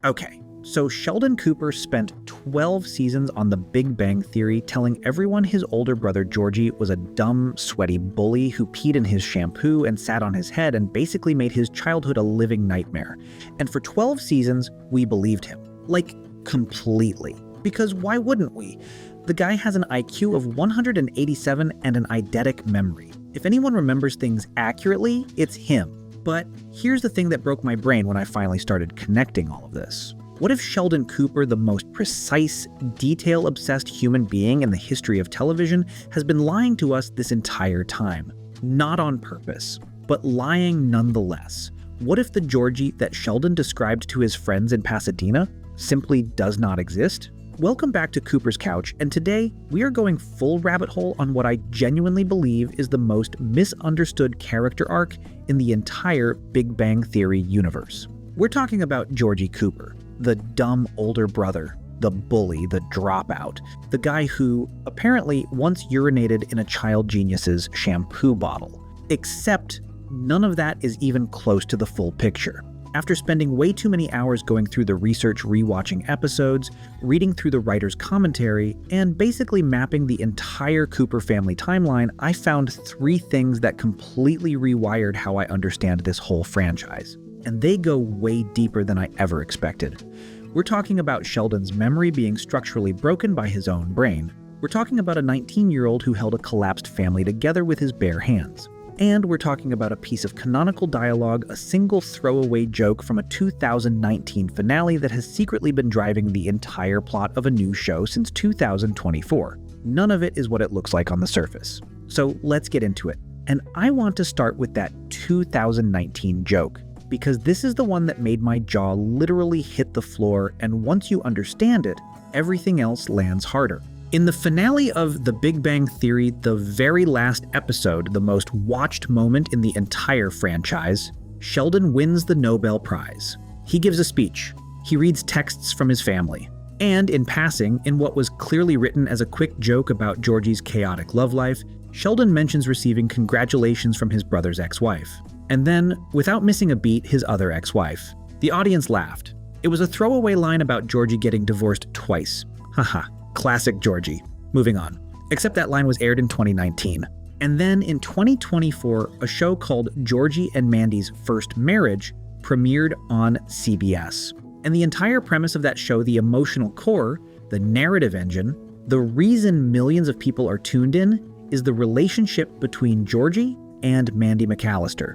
Okay, so Sheldon Cooper spent 12 seasons on The Big Bang Theory telling everyone his older brother Georgie was a dumb, sweaty bully who peed in his shampoo and sat on his head and basically made his childhood a living nightmare. And for 12 seasons, we believed him. Like, completely. Because why wouldn't we? The guy has an IQ of 187 and an eidetic memory. If anyone remembers things accurately, it's him. But here's the thing that broke my brain when I finally started connecting all of this. What if Sheldon Cooper, the most precise, detail-obsessed human being in the history of television, has been lying to us this entire time? Not on purpose, but lying nonetheless. What if the Georgie that Sheldon described to his friends in Pasadena simply does not exist? Welcome back to Cooper's Couch, and today we are going full rabbit hole on what I genuinely believe is the most misunderstood character arc in the entire Big Bang Theory universe. We're talking about Georgie Cooper, the dumb older brother, the bully, the dropout, the guy who apparently once urinated in a child genius's shampoo bottle. Except none of that is even close to the full picture. After spending way too many hours going through the research rewatching episodes, reading through the writer's commentary, and basically mapping the entire Cooper family timeline, I found 3 things that completely rewired how I understand this whole franchise. And they go way deeper than I ever expected. We're talking about Sheldon's memory being structurally broken by his own brain. We're talking about a 19-year-old who held a collapsed family together with his bare hands. And we're talking about a piece of canonical dialogue, a single throwaway joke from a 2019 finale that has secretly been driving the entire plot of a new show since 2024. None of it is what it looks like on the surface. So let's get into it. And I want to start with that 2019 joke, because this is the one that made my jaw literally hit the floor, and once you understand it, everything else lands harder. In the finale of The Big Bang Theory, the very last episode, the most watched moment in the entire franchise, Sheldon wins the Nobel Prize. He gives a speech. He reads texts from his family. And in passing, in what was clearly written as a quick joke about Georgie's chaotic love life, Sheldon mentions receiving congratulations from his brother's ex-wife. And then, without missing a beat, his other ex-wife. The audience laughed. It was a throwaway line about Georgie getting divorced twice. Haha. Classic Georgie. Moving on. Except that line was aired in 2019. And then in 2024, a show called Georgie and Mandy's First Marriage premiered on CBS. And the entire premise of that show, the emotional core, the narrative engine, the reason millions of people are tuned in is the relationship between Georgie and Mandy McAllister.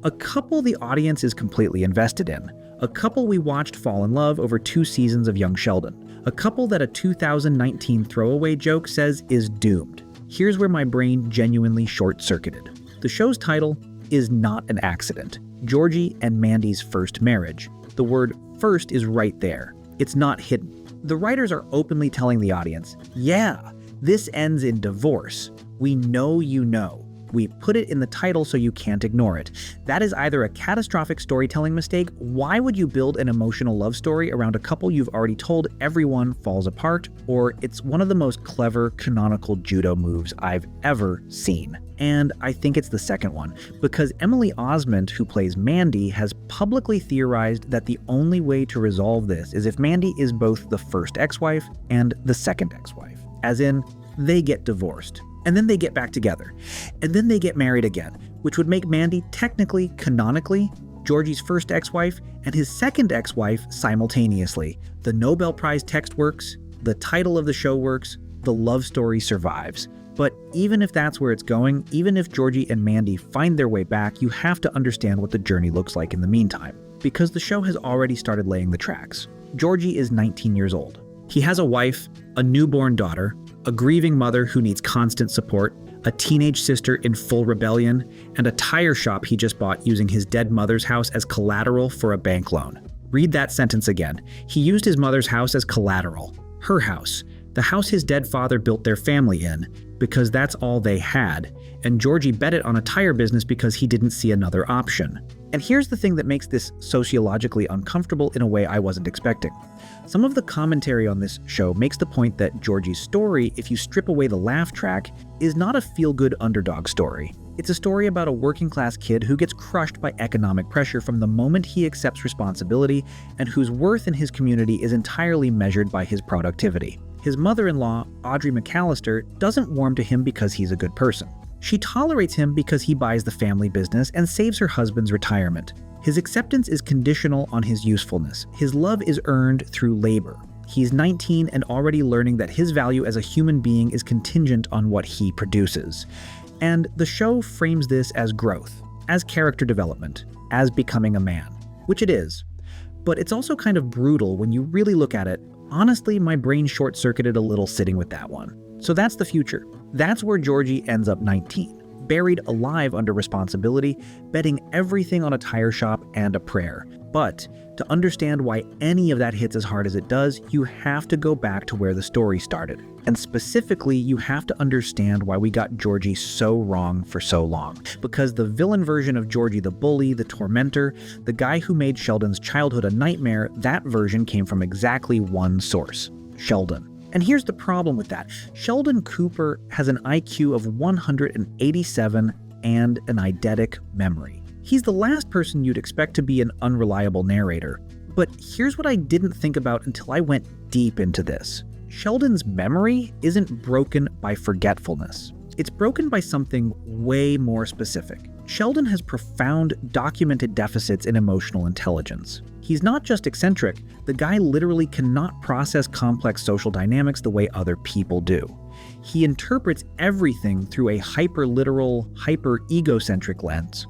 A couple the audience is completely invested in. A couple we watched fall in love over 2 seasons of Young Sheldon. A couple that a 2019 throwaway joke says is doomed. Here's where my brain genuinely short-circuited. The show's title is not an accident. Georgie and Mandy's First Marriage. The word first is right there. It's not hidden. The writers are openly telling the audience, yeah, this ends in divorce. We know you know. We put it in the title so you can't ignore it. That is either a catastrophic storytelling mistake. Why would you build an emotional love story around a couple you've already told everyone falls apart? Or it's one of the most clever canonical judo moves I've ever seen. And I think it's the second one, because Emily Osment, who plays Mandy, has publicly theorized that the only way to resolve this is if Mandy is both the first ex-wife and the second ex-wife. As in, they get divorced. And then they get back together. And then they get married again, which would make Mandy technically, canonically, Georgie's first ex-wife and his second ex-wife simultaneously. The Nobel Prize text works, the title of the show works, the love story survives. But even if that's where it's going, even if Georgie and Mandy find their way back, you have to understand what the journey looks like in the meantime, because the show has already started laying the tracks. Georgie is 19 years old. He has a wife, a newborn daughter, a grieving mother who needs constant support, a teenage sister in full rebellion, and a tire shop he just bought using his dead mother's house as collateral for a bank loan. Read that sentence again. He used his mother's house as collateral. Her house. The house his dead father built their family in, because that's all they had. And Georgie bet it on a tire business because he didn't see another option. And here's the thing that makes this sociologically uncomfortable in a way I wasn't expecting. Some of the commentary on this show makes the point that Georgie's story, if you strip away the laugh track, is not a feel-good underdog story. It's a story about a working-class kid who gets crushed by economic pressure from the moment he accepts responsibility and whose worth in his community is entirely measured by his productivity. His mother-in-law, Audrey McAllister, doesn't warm to him because he's a good person. She tolerates him because he buys the family business and saves her husband's retirement. His acceptance is conditional on his usefulness. His love is earned through labor. He's 19 and already learning that his value as a human being is contingent on what he produces. And the show frames this as growth, as character development, as becoming a man, which it is. But it's also kind of brutal when you really look at it. Honestly, my brain short-circuited a little sitting with that one. So that's the future. That's where Georgie ends up 19, buried alive under responsibility, betting everything on a tire shop and a prayer. But to understand why any of that hits as hard as it does, you have to go back to where the story started. And specifically, you have to understand why we got Georgie so wrong for so long. Because the villain version of Georgie the bully, the tormentor, the guy who made Sheldon's childhood a nightmare, that version came from exactly one source: Sheldon. And here's the problem with that. Sheldon Cooper has an IQ of 187 and an eidetic memory. He's the last person you'd expect to be an unreliable narrator. But here's what I didn't think about until I went deep into this. Sheldon's memory isn't broken by forgetfulness. It's broken by something way more specific. Sheldon has profound, documented deficits in emotional intelligence. He's not just eccentric, the guy literally cannot process complex social dynamics the way other people do. He interprets everything through a hyper-literal, hyper-egocentric lens.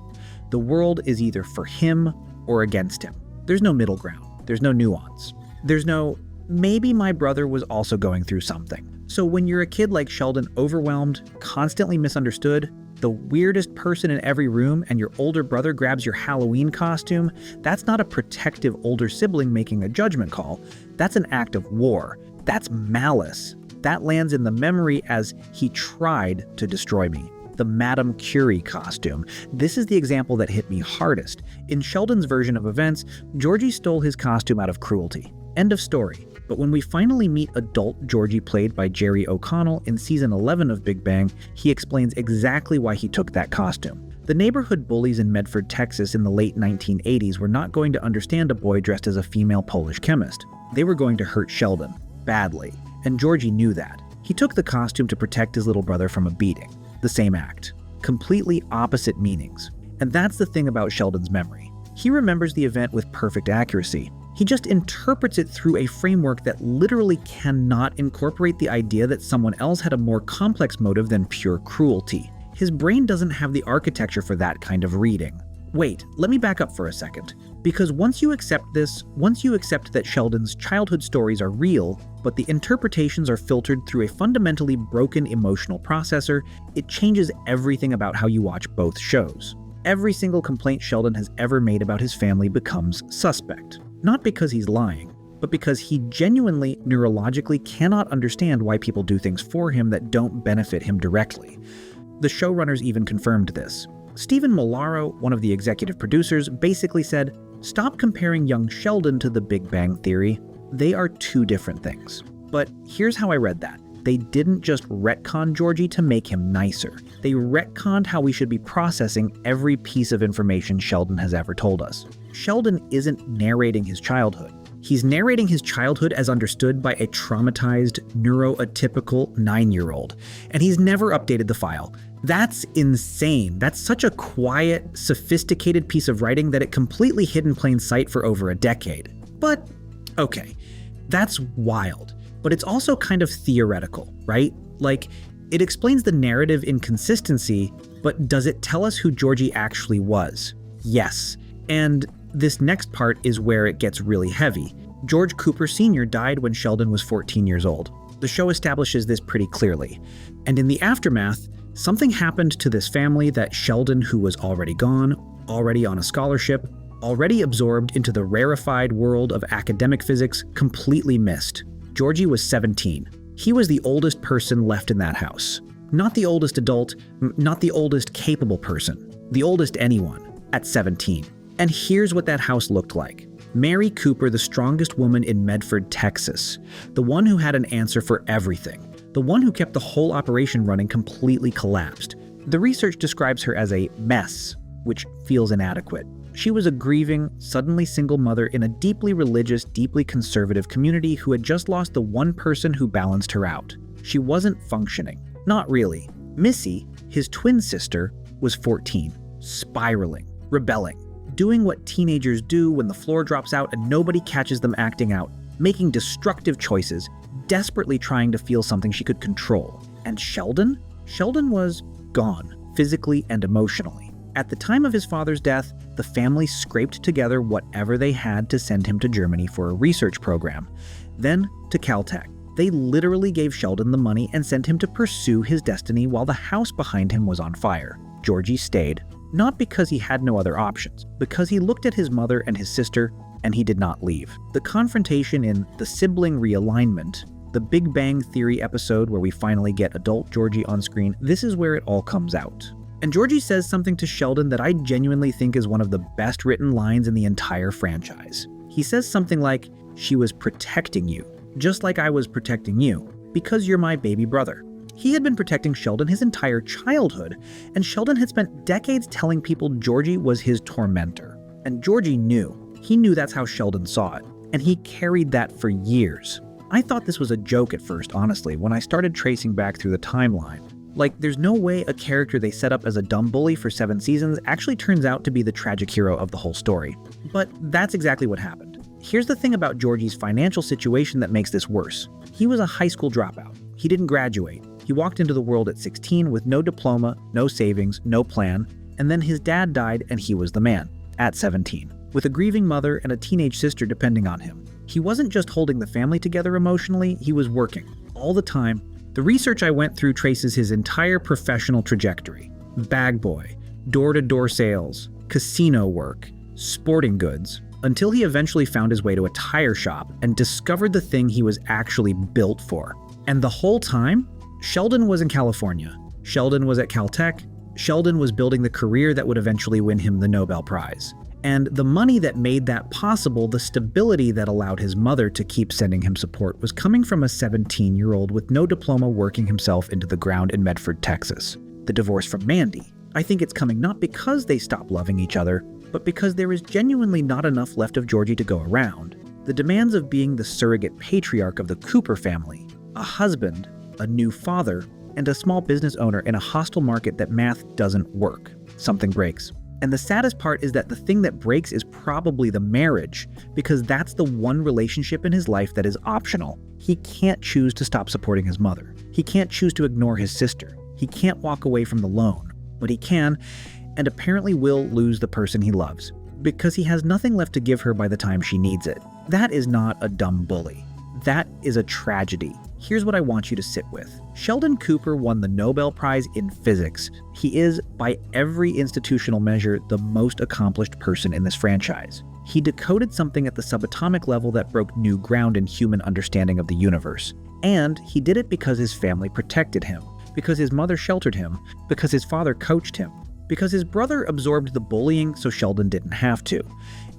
The world is either for him or against him. There's no middle ground. There's no nuance. There's no, maybe my brother was also going through something. So when you're a kid like Sheldon, overwhelmed, constantly misunderstood, the weirdest person in every room, and your older brother grabs your Halloween costume, that's not a protective older sibling making a judgment call. That's an act of war. That's malice. That lands in the memory as he tried to destroy me. The Madame Curie costume. This is the example that hit me hardest. In Sheldon's version of events, Georgie stole his costume out of cruelty. End of story. But when we finally meet adult Georgie, played by Jerry O'Connell in season 11 of Big Bang, he explains exactly why he took that costume. The neighborhood bullies in Medford, Texas in the late 1980s were not going to understand a boy dressed as a female Polish chemist. They were going to hurt Sheldon, badly, and Georgie knew that. He took the costume to protect his little brother from a beating. The same act. Completely opposite meanings. And that's the thing about Sheldon's memory. He remembers the event with perfect accuracy. He just interprets it through a framework that literally cannot incorporate the idea that someone else had a more complex motive than pure cruelty. His brain doesn't have the architecture for that kind of reading. Wait, let me back up for a second. Because once you accept that Sheldon's childhood stories are real, but the interpretations are filtered through a fundamentally broken emotional processor, it changes everything about how you watch both shows. Every single complaint Sheldon has ever made about his family becomes suspect. Not because he's lying, but because he genuinely, neurologically cannot understand why people do things for him that don't benefit him directly. The showrunners even confirmed this. Stephen Molaro, one of the executive producers, basically said, "Stop comparing young Sheldon to the Big Bang Theory. They are two different things." But here's how I read that. They didn't just retcon Georgie to make him nicer. They retconned how we should be processing every piece of information Sheldon has ever told us. Sheldon isn't narrating his childhood. He's narrating his childhood as understood by a traumatized, neuroatypical 9-year-old. And he's never updated the file. That's insane. That's such a quiet, sophisticated piece of writing that it completely hid in plain sight for over a decade. But, okay, that's wild. But it's also kind of theoretical, right? Like, it explains the narrative inconsistency, but does it tell us who Georgie actually was? Yes. And this next part is where it gets really heavy. George Cooper Sr. died when Sheldon was 14 years old. The show establishes this pretty clearly. And in the aftermath, something happened to this family that Sheldon, who was already gone, already on a scholarship, already absorbed into the rarefied world of academic physics, completely missed. Georgie was 17. He was the oldest person left in that house. Not the oldest adult, not the oldest capable person, the oldest anyone, at 17. And here's what that house looked like. Mary Cooper, the strongest woman in Medford, Texas. The one who had an answer for everything. The one who kept the whole operation running completely collapsed. The research describes her as a mess, which feels inadequate. She was a grieving, suddenly single mother in a deeply religious, deeply conservative community who had just lost the one person who balanced her out. She wasn't functioning. Not really. Missy, his twin sister, was 14, spiraling, rebelling, doing what teenagers do when the floor drops out and nobody catches them acting out, making destructive choices, desperately trying to feel something she could control. And Sheldon? Sheldon was gone, physically and emotionally. At the time of his father's death, the family scraped together whatever they had to send him to Germany for a research program, then to Caltech. They literally gave Sheldon the money and sent him to pursue his destiny while the house behind him was on fire. Georgie stayed, not because he had no other options, because he looked at his mother and his sister, and he did not leave. The confrontation in The Sibling Realignment, the Big Bang Theory episode where we finally get adult Georgie on screen, this is where it all comes out. And Georgie says something to Sheldon that I genuinely think is one of the best written lines in the entire franchise. He says something like, "She was protecting you, just like I was protecting you, because you're my baby brother." He had been protecting Sheldon his entire childhood, and Sheldon had spent decades telling people Georgie was his tormentor. And Georgie knew. He knew that's how Sheldon saw it, and he carried that for years. I thought this was a joke at first, honestly, when I started tracing back through the timeline. Like, there's no way a character they set up as a dumb bully for 7 seasons actually turns out to be the tragic hero of the whole story. But that's exactly what happened. Here's the thing about Georgie's financial situation that makes this worse. He was a high school dropout. He didn't graduate. He walked into the world at 16 with no diploma, no savings, no plan, and then his dad died and he was the man, at 17, with a grieving mother and a teenage sister depending on him. He wasn't just holding the family together emotionally, he was working, all the time. The research I went through traces his entire professional trajectory. Bag boy, door-to-door sales, casino work, sporting goods, until he eventually found his way to a tire shop and discovered the thing he was actually built for. And the whole time, Sheldon was in California. Sheldon was at Caltech. Sheldon was building the career that would eventually win him the Nobel Prize. And the money that made that possible, the stability that allowed his mother to keep sending him support, was coming from a 17-year-old with no diploma working himself into the ground in Medford, Texas. The divorce from Mandy. I think it's coming not because they stopped loving each other, but because there is genuinely not enough left of Georgie to go around. The demands of being the surrogate patriarch of the Cooper family, a husband, a new father, and a small business owner in a hostile market that math doesn't work. Something breaks. And the saddest part is that the thing that breaks is probably the marriage, because that's the one relationship in his life that is optional. He can't choose to stop supporting his mother. He can't choose to ignore his sister. He can't walk away from the loan. But he can, and apparently will lose the person he loves, because he has nothing left to give her by the time she needs it. That is not a dumb bully. That is a tragedy. Here's what I want you to sit with. Sheldon Cooper won the Nobel Prize in Physics. He is, by every institutional measure, the most accomplished person in this franchise. He decoded something at the subatomic level that broke new ground in human understanding of the universe. And he did it because his family protected him, because his mother sheltered him, because his father coached him, because his brother absorbed the bullying so Sheldon didn't have to,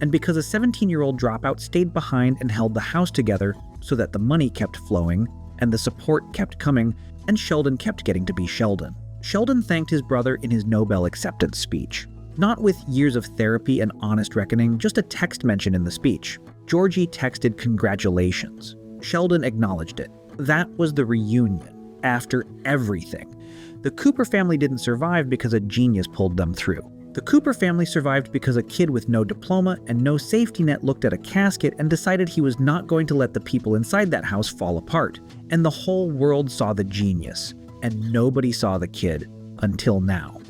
and because a 17-year-old dropout stayed behind and held the house together so that the money kept flowing, and the support kept coming, and Sheldon kept getting to be Sheldon. Sheldon thanked his brother in his Nobel acceptance speech. Not with years of therapy and honest reckoning, just a text mention in the speech. Georgie texted congratulations. Sheldon acknowledged it. That was the reunion, after everything. The Cooper family didn't survive because a genius pulled them through. The Cooper family survived because a kid with no diploma and no safety net looked at a casket and decided he was not going to let the people inside that house fall apart. And the whole world saw the genius, and nobody saw the kid until now.